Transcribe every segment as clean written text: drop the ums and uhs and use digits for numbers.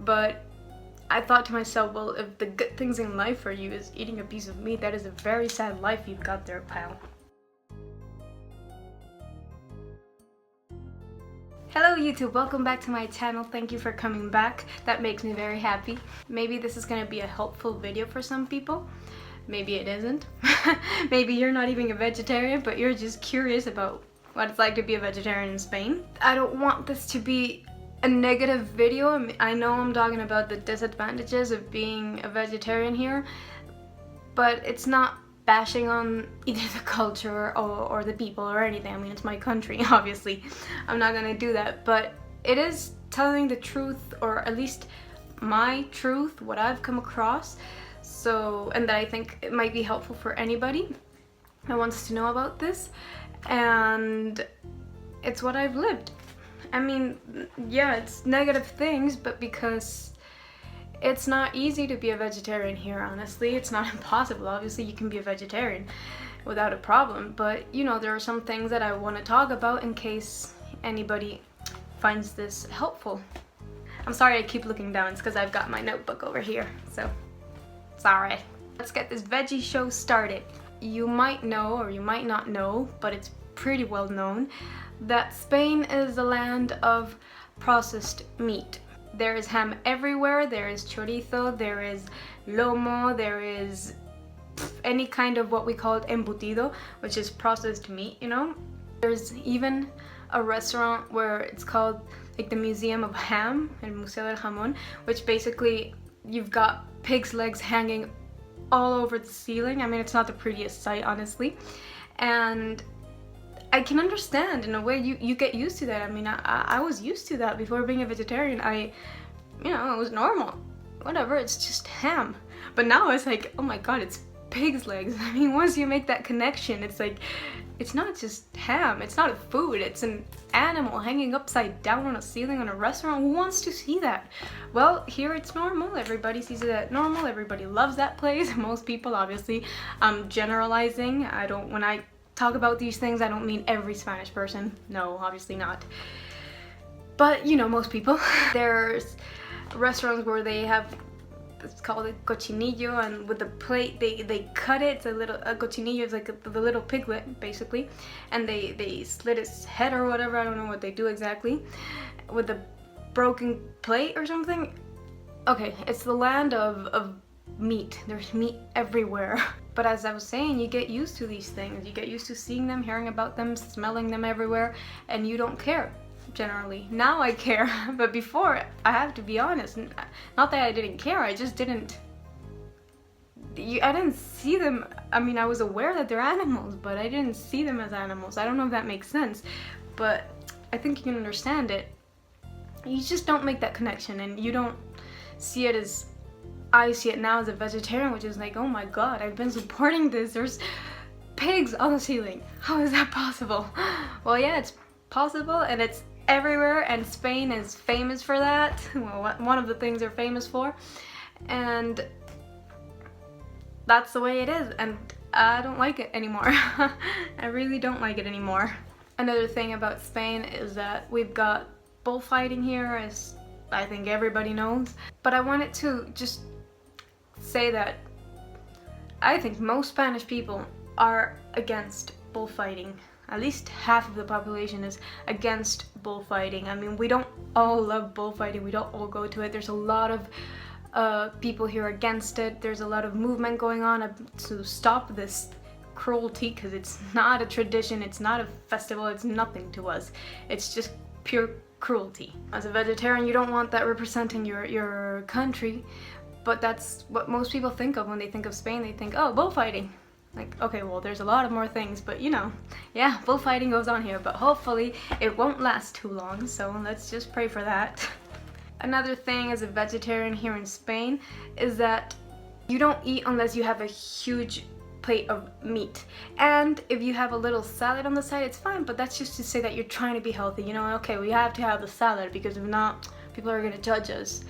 But I thought to myself, well, if the good things in life for you is eating a piece of meat, that is a very sad life you've got there, pal. Hello YouTube, welcome back to my channel. Thank you for coming back. That makes me very happy. Maybe this is gonna be a helpful video for some people. Maybe it isn't. Maybe you're not even a vegetarian, but you're just curious about what it's like to be a vegetarian in Spain. I don't want this to be a negative video. I know I'm talking about the disadvantages of being a vegetarian here, but it's not bashing on either the culture or the people or anything. I mean, it's my country, obviously. I'm not gonna do that, but it is telling the truth, or at least my truth, what I've come across, and that I think it might be helpful for anybody that wants to know about this, and it's what I've lived. I mean, yeah, it's negative things, but because it's not easy to be a vegetarian here, honestly. It's not impossible. Obviously, you can be a vegetarian without a problem, but you know, there are some things that I want to talk about in case anybody finds this helpful. I'm sorry I keep looking down, it's because I've got my notebook over here, so sorry. Let's get this veggie show started. You might know, or you might not know, but it's pretty well known, that Spain is the land of processed meat. There is ham everywhere, there is chorizo, there is lomo, there is any kind of what we call embutido, which is processed meat, you know? There's even a restaurant where it's called like the Museum of Ham, El Museo del Jamón, which basically you've got pig's legs hanging all over the ceiling. I mean, it's not the prettiest sight, honestly. And I can understand, in a way, you get used to that. I mean, I was used to that before being a vegetarian. You know, it was normal. Whatever, it's just ham. But now it's like, oh my god, it's pig's legs. I mean, once you make that connection, it's like, it's not just ham. It's not a food. It's an animal hanging upside down on a ceiling in a restaurant. Who wants to see that? Well, here it's normal. Everybody sees it as normal. Everybody loves that place. Most people, obviously. I'm generalizing. When I talk about these things, I don't mean every Spanish person. No, obviously not. But, you know, most people. There's restaurants where they have, it's called a cochinillo, and with the plate, they cut it. A cochinillo is like the little piglet, basically. And they slit its head or whatever, I don't know what they do exactly. With a broken plate or something. Okay, it's the land of meat. There's meat everywhere. But as I was saying, you get used to these things. You get used to seeing them, hearing about them, smelling them everywhere, and you don't care, generally. Now I care, but before, I have to be honest, not that I didn't care, I just didn't see them. I mean, I was aware that they're animals, but I didn't see them as animals. I don't know if that makes sense, but I think you can understand it. You just don't make that connection, and you don't see it as I see it now as a vegetarian, which is like, oh my god, I've been supporting this. There's pigs on the ceiling. How is that possible? Well, yeah, it's possible, and it's everywhere, and Spain is famous for that. Well, one of the things they're famous for, and that's the way it is, and I don't like it anymore. I really don't like it anymore. Another thing about Spain is that we've got bullfighting here, as I think everybody knows, but I wanted to just say that I think most Spanish people are against bullfighting. At least half of the population is against bullfighting. I mean, we don't all love bullfighting, we don't all go to it. There's a lot of people here against it. There's a lot of movement going on to stop this cruelty, because it's not a tradition, it's not a festival, it's nothing to us. It's just pure cruelty. As a vegetarian, you don't want that representing your country, but that's what most people think of when they think of Spain. They think, oh, bullfighting. Like, okay, well, there's a lot of more things, but you know, yeah, bullfighting goes on here, but hopefully it won't last too long, so let's just pray for that. Another thing as a vegetarian here in Spain is that you don't eat unless you have a huge plate of meat. And if you have a little salad on the side, it's fine, but that's just to say that you're trying to be healthy. You know, okay, we have to have the salad, because if not, people are gonna judge us.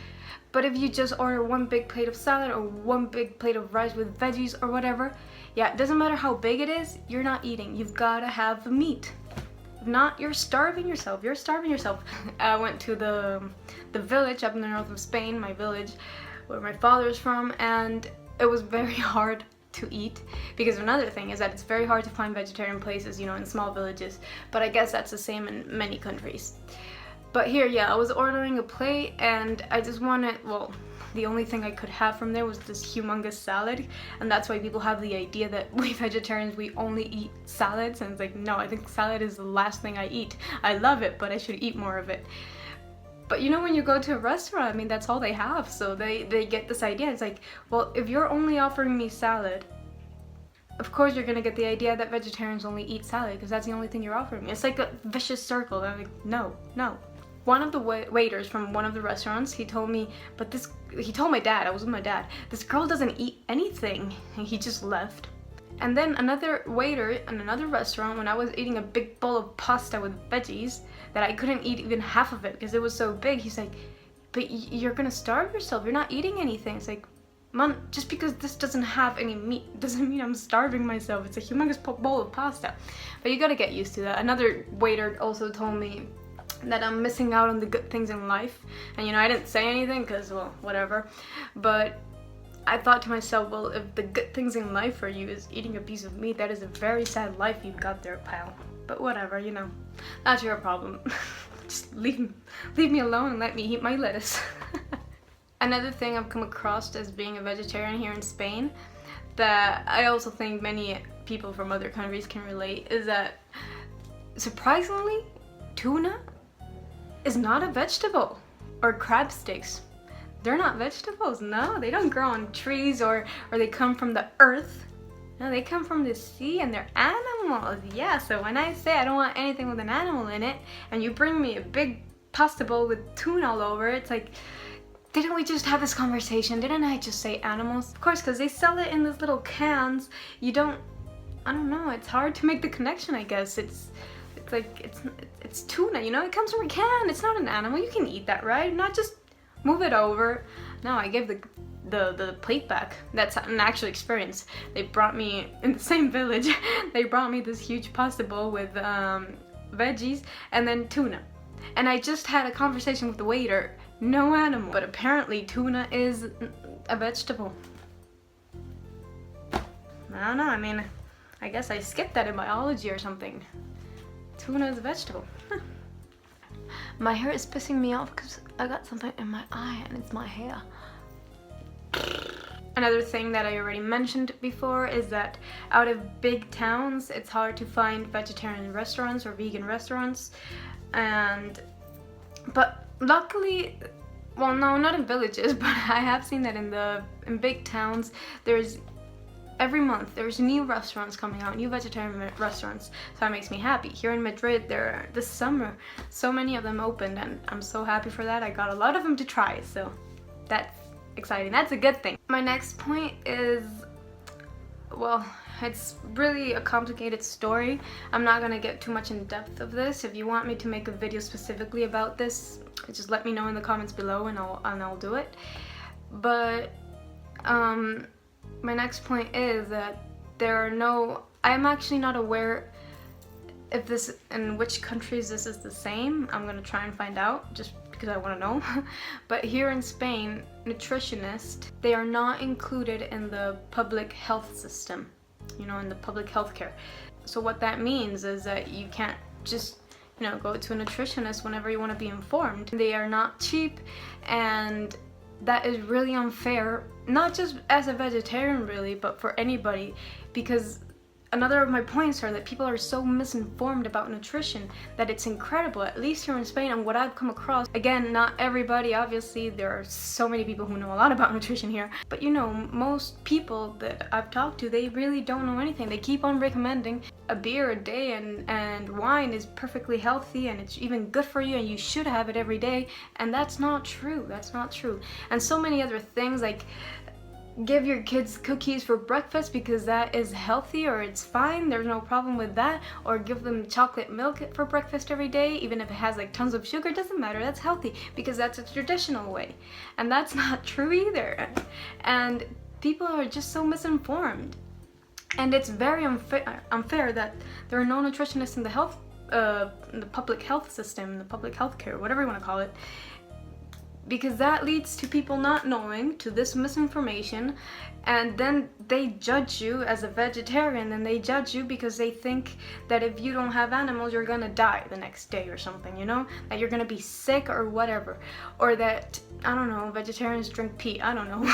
But if you just order one big plate of salad or one big plate of rice with veggies or whatever, yeah, it doesn't matter how big it is, you're not eating. You've gotta have the meat. not, you're starving yourself. You're starving yourself. I went to the village up in the north of Spain, my village, where my father's from, and it was very hard to eat, because another thing is that it's very hard to find vegetarian places, you know, in small villages, but I guess that's the same in many countries. But here, yeah, I was ordering a plate and I just wanted, well, the only thing I could have from there was this humongous salad, and that's why people have the idea that we vegetarians, we only eat salads, and it's like, no, I think salad is the last thing I eat. I love it, but I should eat more of it. But you know, when you go to a restaurant, I mean, that's all they have, so they get this idea. It's like, well, if you're only offering me salad, of course you're gonna get the idea that vegetarians only eat salad, because that's the only thing you're offering me. It's like a vicious circle. I'm like, no, no. One of the waiters from one of the restaurants, he told me, he told my dad, I was with my dad, this girl doesn't eat anything, and he just left. And then another waiter in another restaurant, when I was eating a big bowl of pasta with veggies, that I couldn't eat even half of it because it was so big, he's like, but you're gonna starve yourself, you're not eating anything. It's like, man, just because this doesn't have any meat doesn't mean I'm starving myself. It's a humongous bowl of pasta. But you gotta get used to that. Another waiter also told me that I'm missing out on the good things in life. And you know, I didn't say anything because, well, whatever. But I thought to myself, well, if the good things in life for you is eating a piece of meat, that is a very sad life you've got there, pal. But whatever, you know, that's your problem. Just leave me alone and let me eat my lettuce. Another thing I've come across as being a vegetarian here in Spain, that I also think many people from other countries can relate, is that surprisingly, tuna is not a vegetable. Or crab sticks. They're not vegetables. No, they don't grow on trees or they come from the earth. No, they come from the sea, and they're animals. Yeah, so when I say I don't want anything with an animal in it, and you bring me a big pasta bowl with tuna all over it, it's like, didn't we just have this conversation? Didn't I just say animals? Of course, because they sell it in these little cans. You don't, I don't know, it's hard to make the connection, I guess. It's like, it's tuna, you know? It comes from a can. It's not an animal. You can eat that, right? Not just move it over. No, I gave the plate back. That's an actual experience. They brought me, in the same village, they brought me this huge pasta bowl with veggies and then tuna. And I just had a conversation with the waiter. No animal. But apparently tuna is a vegetable. I don't know, I mean, I guess I skipped that in biology or something. Tuna is a vegetable. My hair is pissing me off because I got something in my eye and it's my hair. Another thing that I already mentioned before is that out of big towns, it's hard to find vegetarian restaurants or vegan restaurants. But luckily, well, no, not in villages, but I have seen that in big towns, every month there's new restaurants coming out, new vegetarian restaurants, so that makes me happy. Here in Madrid, this summer, so many of them opened, and I'm so happy for that. I got a lot of them to try, so that's exciting. That's a good thing. My next point is, well, it's really a complicated story. I'm not gonna get too much in depth of this. If you want me to make a video specifically about this, just let me know in the comments below and I'll do it. But my next point is that I'm actually not aware if this, in which countries this is the same. I'm gonna try and find out just because I want to know. But here in Spain, nutritionists, they are not included in the public health system, you know, in the public health care. So what that means is that you can't just, you know, go to a nutritionist whenever you want to be informed. They are not cheap, and that is really unfair, not just as a vegetarian really, but for anybody, because another of my points are that people are so misinformed about nutrition that it's incredible, at least here in Spain and what I've come across. Again, not everybody, obviously, there are so many people who know a lot about nutrition here, but you know, most people that I've talked to, they really don't know anything. They keep on recommending a beer a day and wine is perfectly healthy and it's even good for you and you should have it every day, and that's not true. That's not true. And so many other things, like give your kids cookies for breakfast because that is healthy, or it's fine, there's no problem with that, or give them chocolate milk for breakfast every day, even if it has like tons of sugar, doesn't matter, that's healthy because that's a traditional way. And that's not true either. And people are just so misinformed, and it's very unfair that there are no nutritionists in the the public health system, the public health care, whatever you want to call it, because that leads to people not knowing, to this misinformation, and then they judge you as a vegetarian, and they judge you because they think that if you don't have animals, you're gonna die the next day or something, you know? That you're gonna be sick or whatever. Or that, I don't know, vegetarians drink pee, I don't know.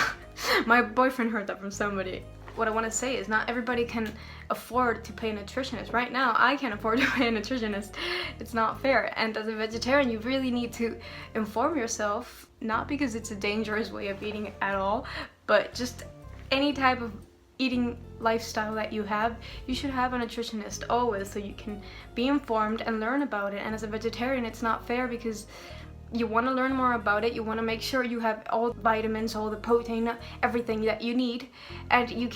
My boyfriend heard that from somebody. What I want to say is not everybody can afford to pay a nutritionist. Right now, I can't afford to pay a nutritionist. It's not fair. And as a vegetarian, you really need to inform yourself, not because it's a dangerous way of eating at all, but just any type of eating lifestyle that you have, you should have a nutritionist always, so you can be informed and learn about it. And as a vegetarian, it's not fair because you want to learn more about it, you want to make sure you have all the vitamins, all the protein, everything that you need, and you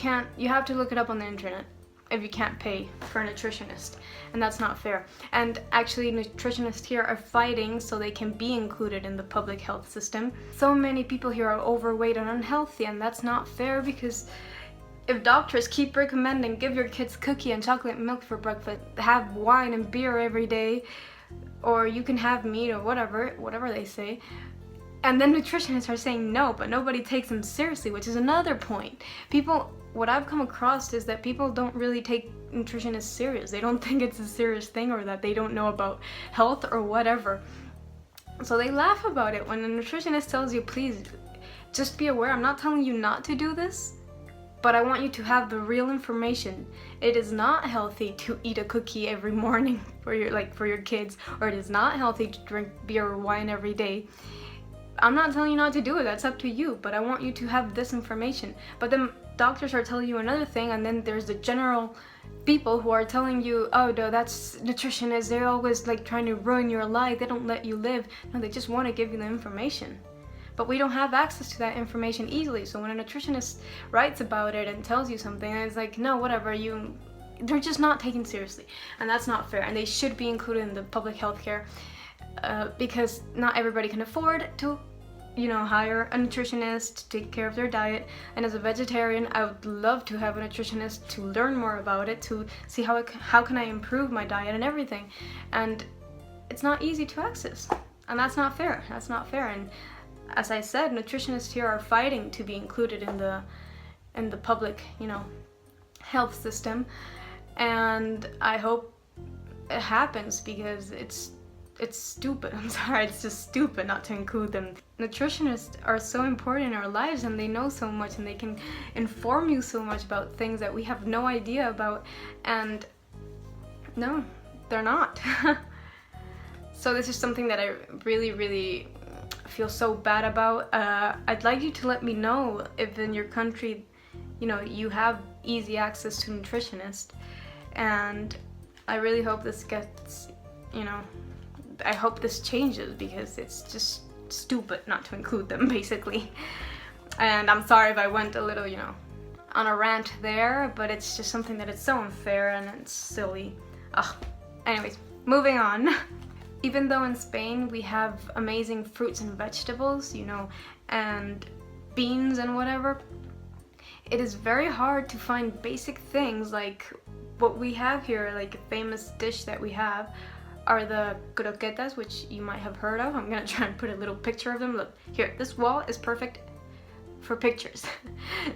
have to look it up on the internet if you can't pay for a nutritionist, and that's not fair. And actually, nutritionists here are fighting so they can be included in the public health system. So many people here are overweight and unhealthy, and that's not fair, because if doctors keep recommending give your kids cookie and chocolate milk for breakfast, have wine and beer every day, or you can have meat or whatever they say, and then nutritionists are saying no, but nobody takes them seriously, which is another point. What I've come across is that people don't really take nutritionists serious. They don't think it's a serious thing, or that they don't know about health or whatever. So they laugh about it when a nutritionist tells you, please, just be aware, I'm not telling you not to do this, but I want you to have the real information. It is not healthy to eat a cookie every morning for your kids, or it is not healthy to drink beer or wine every day. I'm not telling you not to do it, that's up to you, but I want you to have this information. But then doctors are telling you another thing, and then there's the general people who are telling you, oh no, that's nutritionists, they're always like trying to ruin your life, they don't let you live. No, they just want to give you the information. But we don't have access to that information easily, so when a nutritionist writes about it and tells you something, it's like, no, whatever, they're just not taken seriously, and that's not fair, and they should be included in the public health care, because not everybody can afford to, hire a nutritionist to take care of their diet. And as a vegetarian, I would love to have a nutritionist to learn more about it, to see how can I improve my diet and everything, and it's not easy to access, and that's not fair. And as I said, nutritionists here are fighting to be included in the public, health system, and I hope it happens, because it's stupid. I'm sorry, it's just stupid not to include them. Nutritionists are so important in our lives, and they know so much, and they can inform you so much about things that we have no idea about, and no, they're not. So this is something that I really, really feel so bad about. I'd like you to let me know if in your country, you have easy access to nutritionists, and I really hope this gets, I hope this changes, because it's just stupid not to include them, basically. And I'm sorry if I went a little, on a rant there, but it's just something that is so unfair and it's silly. Anyways, moving on. Even though in Spain we have amazing fruits and vegetables, and beans and whatever, it is very hard to find basic things like what we have here. Like a famous dish that we have are the croquetas, which you might have heard of. I'm gonna try and put a little picture of them. Look, here, this wall is perfect for pictures.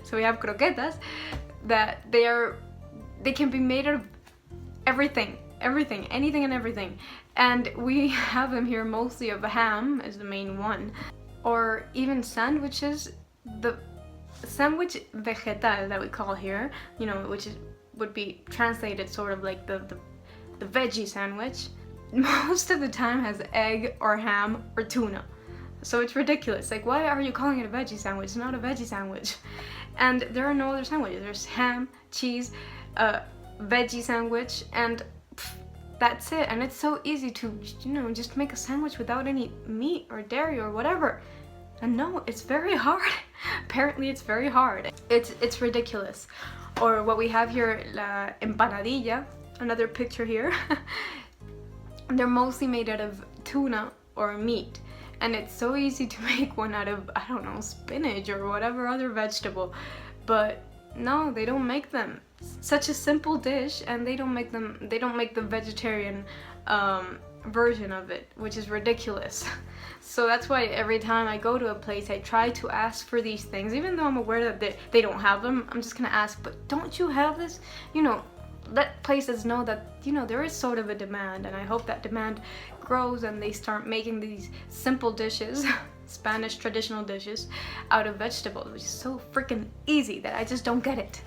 So we have croquetas that they can be made out of everything, anything and everything. And we have them here mostly of ham is the main one, or even sandwiches. The sandwich vegetal that we call here, which would be translated sort of like the veggie sandwich, most of the time has egg or ham or tuna. So it's ridiculous. Like, why are you calling it a veggie sandwich? It's not a veggie sandwich. And there are no other sandwiches. There's ham, cheese, veggie sandwich, and that's it. And it's so easy to, just make a sandwich without any meat or dairy or whatever. And no, it's very hard. Apparently it's very hard. It's ridiculous. Or what we have here, la empanadilla, another picture here. They're mostly made out of tuna or meat. And it's so easy to make one out of, I don't know, spinach or whatever other vegetable. But no, they don't make them. Such a simple dish, and they don't make the vegetarian version of it, which is ridiculous. So that's why every time I go to a place, I try to ask for these things, even though I'm aware that they don't have them. I'm just gonna ask, but don't you have this? You know, let places know that, you know, there is sort of a demand, and I hope that demand grows and they start making these simple dishes Spanish traditional dishes out of vegetables, which is so freaking easy that I just don't get it.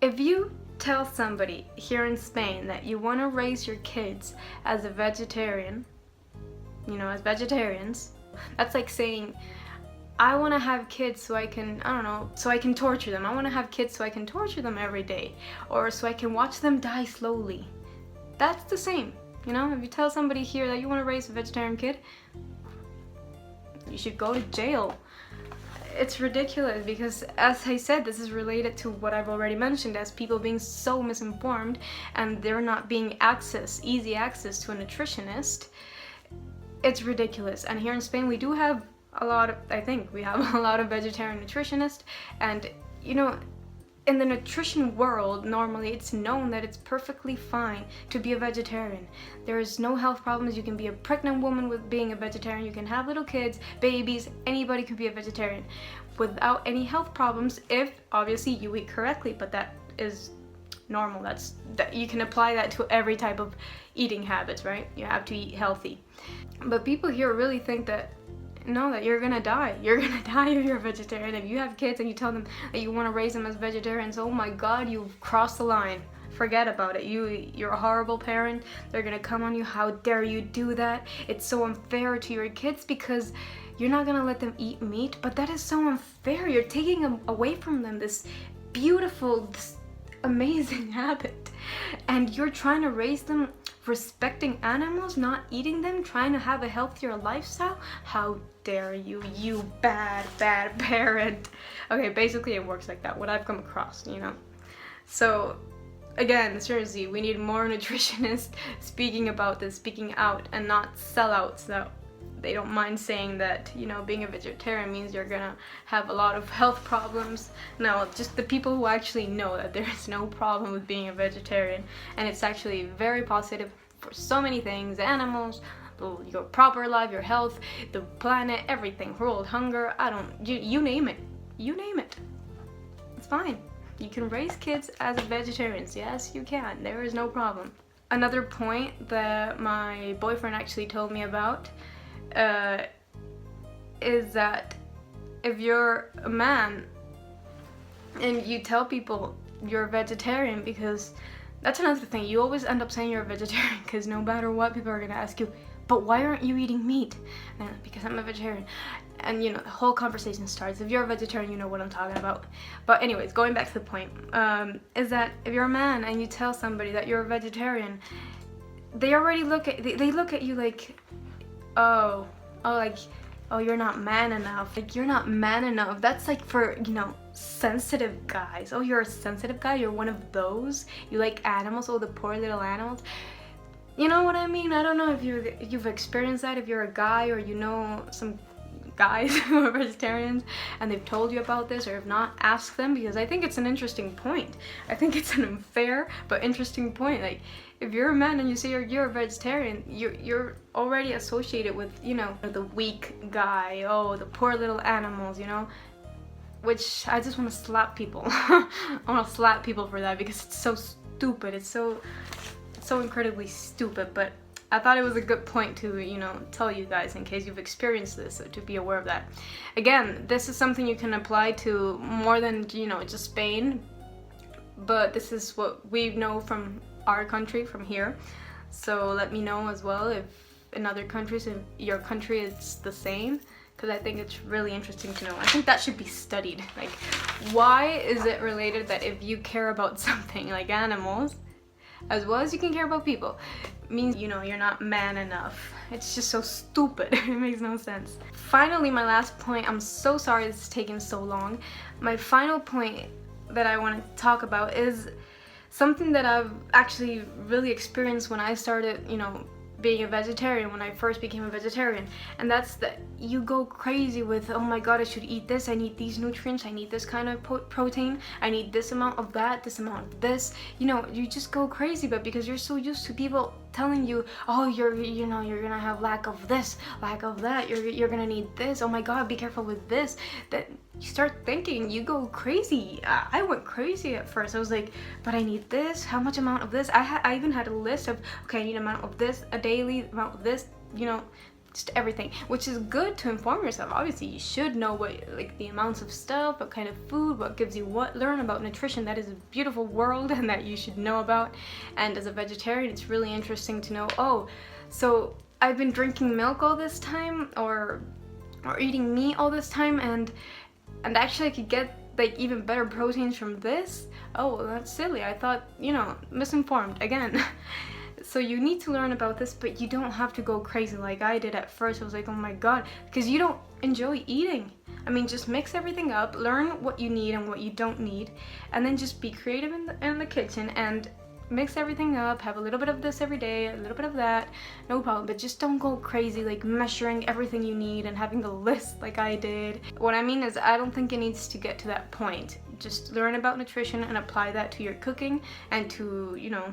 If you tell somebody here in Spain that you want to raise your kids as a vegetarian, you know, as vegetarians, that's like saying, I want to have kids so I can, I don't know, so I can torture them. I want to have kids so I can torture them every day, or so I can watch them die slowly. That's the same, you know? If you tell somebody here that you want to raise a vegetarian kid, you should go to jail. It's ridiculous because, as I said, this is related to what I've already mentioned as people being so misinformed and they're not being easy access to a nutritionist. It's ridiculous. And here in Spain we do have I think we have a lot of vegetarian nutritionists, and you know, in the nutrition world, normally it's known that it's perfectly fine to be a vegetarian. There is no health problems. You can be a pregnant woman with being a vegetarian. You can have little kids, babies, anybody can be a vegetarian without any health problems if obviously you eat correctly, but that is normal. That you can apply that to every type of eating habits, right? You have to eat healthy. But people here really think that no, that you're gonna die. You're gonna die if you're a vegetarian. If you have kids and you tell them that you want to raise them as vegetarians, oh my god, you've crossed the line. Forget about it. You're a horrible parent. They're gonna come on you. How dare you do that? It's so unfair to your kids because you're not gonna let them eat meat, but that is so unfair. You're taking away from them this beautiful, this amazing habit, and you're trying to raise them respecting animals, not eating them, trying to have a healthier lifestyle. How dare you, you bad parent. Okay, basically it works like that, what I've come across, you know. So again, seriously, we need more nutritionists speaking about this, speaking out, and not sellouts that they don't mind saying that, you know, being a vegetarian means you're gonna have a lot of health problems. No, just the people who actually know that there is no problem with being a vegetarian, and it's actually very positive for so many things: animals, your proper life, your health, the planet, everything, world hunger, you name it. You name it. It's fine. You can raise kids as vegetarians. Yes, you can. There is no problem. Another point that my boyfriend actually told me about is that if you're a man and you tell people you're a vegetarian, because that's another thing, you always end up saying you're a vegetarian because no matter what, people are gonna ask you, but why aren't you eating meat? And because I'm a vegetarian. And you know, the whole conversation starts. If you're a vegetarian, you know what I'm talking about. But anyways, going back to the point, is that if you're a man and you tell somebody that you're a vegetarian, they already look at you like, oh, you're not man enough. Like, you're not man enough. That's like for, you know, sensitive guys. Oh, you're a sensitive guy? You're one of those? You like animals? Oh, the poor little animals? You know what I mean? I don't know if you've experienced that, if you're a guy or you know some guys who are vegetarians and they've told you about this, or if not, ask them, because I think it's an interesting point. I think it's an unfair but interesting point. Like, if you're a man and you say you're a vegetarian, you're already associated with, you know, the weak guy, oh, the poor little animals, you know, which I just want to slap people. I want to slap people for that because it's so stupid. It's so incredibly stupid. But I thought it was a good point to, you know, tell you guys in case you've experienced this, so to be aware of that. Again, this is something you can apply to more than, you know, just Spain, but this is what we know from our country, from here. So let me know as well if in other countries, in your country, it's the same, because I think it's really interesting to know. I think that should be studied. Like, why is it related that if you care about something like animals, as well as you can care about people, means, you know, you're not man enough? It's just so stupid. It makes no sense. Finally, my last point, I'm so sorry this is taking so long. My final point that I want to talk about is something that I've actually really experienced when I started, you know, being a vegetarian, when I first became a vegetarian, and that's that you go crazy with, oh my god, I should eat this, I need these nutrients, I need this kind of protein, I need this amount of that, this amount of this, you know, you just go crazy. But because you're so used to people telling you, oh, you're gonna have lack of this, lack of that, you're gonna need this, oh my god, be careful with this, that you start thinking, you go crazy. I went crazy at first. I was like, but I need this, how much amount of this? I even had a list of, okay, I need amount of this, a daily amount of this, you know, just everything, which is good to inform yourself. Obviously you should know what, like, the amounts of stuff, what kind of food, what gives you what. Learn about nutrition. That is a beautiful world and that you should know about. And as a vegetarian, it's really interesting to know, oh, so I've been drinking milk all this time, or eating meat all this time, and actually I could get like even better proteins from this. Oh, well, that's silly. I thought, you know, misinformed again. So you need to learn about this, but you don't have to go crazy like I did at first. I was like, oh my god, because you don't enjoy eating. I mean, just mix everything up, learn what you need and what you don't need, and then just be creative in the kitchen and mix everything up. Have a little bit of this every day, a little bit of that, no problem. But just don't go crazy like measuring everything you need and having a list like I did. What I mean is, I don't think it needs to get to that point. Just learn about nutrition and apply that to your cooking and to, you know,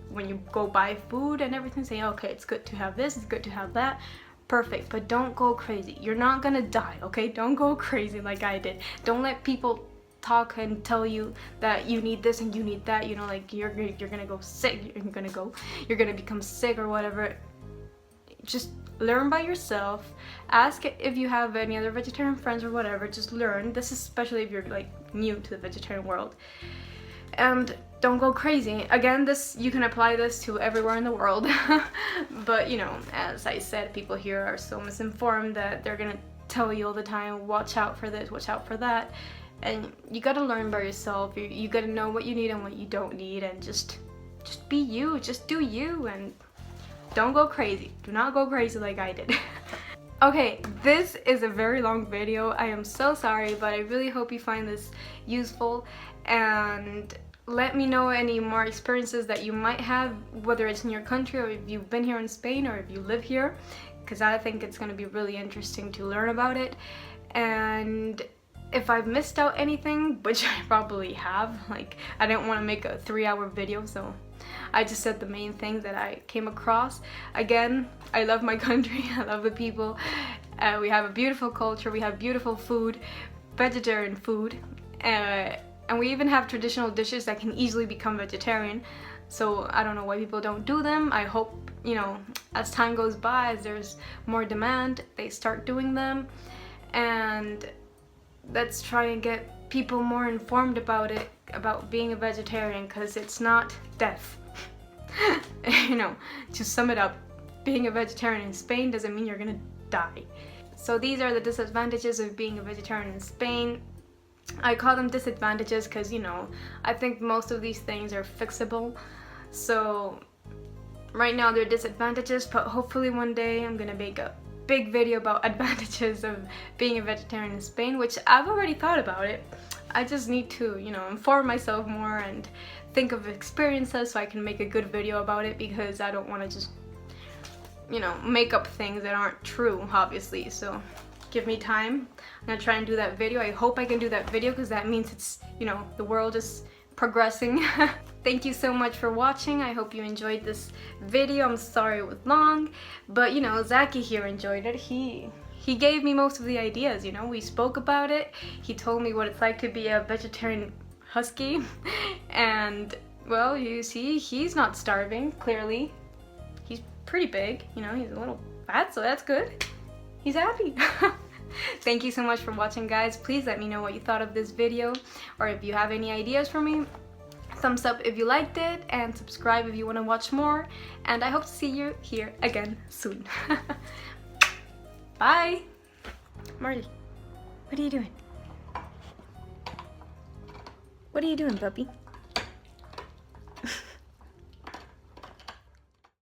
when you go buy food and everything, say, okay, it's good to have this, it's good to have that, perfect, but don't go crazy. You're not gonna die, okay? Don't go crazy like I did. Don't let people talk and tell you that you need this and you need that, you know, like you're gonna go sick, you're gonna become sick or whatever. Just learn by yourself. Ask if you have any other vegetarian friends or whatever. Just learn. This is especially if you're like new to the vegetarian world. And don't go crazy. Again, this, you can apply this to everywhere in the world. But you know, as I said, people here are so misinformed that they're gonna tell you all the time, watch out for this, watch out for that. And you gotta learn by yourself. You gotta know what you need and what you don't need, and just be you, just do you, and don't go crazy. Do not go crazy like I did. Okay, this is a very long video. I am so sorry, but I really hope you find this useful, and let me know any more experiences that you might have, whether it's in your country or if you've been here in Spain or if you live here, because I think it's going to be really interesting to learn about it. And if I've missed out anything, which I probably have, like, I didn't want to make a 3-hour video, so I just said the main things that I came across. Again, I love my country, I love the people, we have a beautiful culture, we have beautiful food, vegetarian food, and we even have traditional dishes that can easily become vegetarian. So I don't know why people don't do them. I hope, you know, as time goes by, as there's more demand, they start doing them. And let's try and get people more informed about it, about being a vegetarian, because it's not death. You know, to sum it up, being a vegetarian in Spain doesn't mean you're gonna die. So these are the disadvantages of being a vegetarian in Spain. I call them disadvantages because, you know, I think most of these things are fixable. So right now they're disadvantages, but hopefully one day I'm gonna make a big video about advantages of being a vegetarian in Spain, which I've already thought about it. I just need to, you know, inform myself more and think of experiences so I can make a good video about it, because I don't want to just, you know, make up things that aren't true, obviously. So give me time. I'm gonna try and do that video. I hope I can do that video, because that means it's, you know, the world is progressing. Thank you so much for watching. I hope you enjoyed this video. I'm sorry it was long, but you know, Zaki here enjoyed it. He gave me most of the ideas, you know, we spoke about it. He told me what it's like to be a vegetarian husky, and well, you see, he's not starving, clearly. He's pretty big, you know, he's a little fat, so that's good. He's happy. Thank you so much for watching, guys. Please let me know what you thought of this video, or if you have any ideas for me. Thumbs up if you liked it, and subscribe if you want to watch more, and I hope to see you here again soon. Bye! Marley, what are you doing? What are you doing, puppy?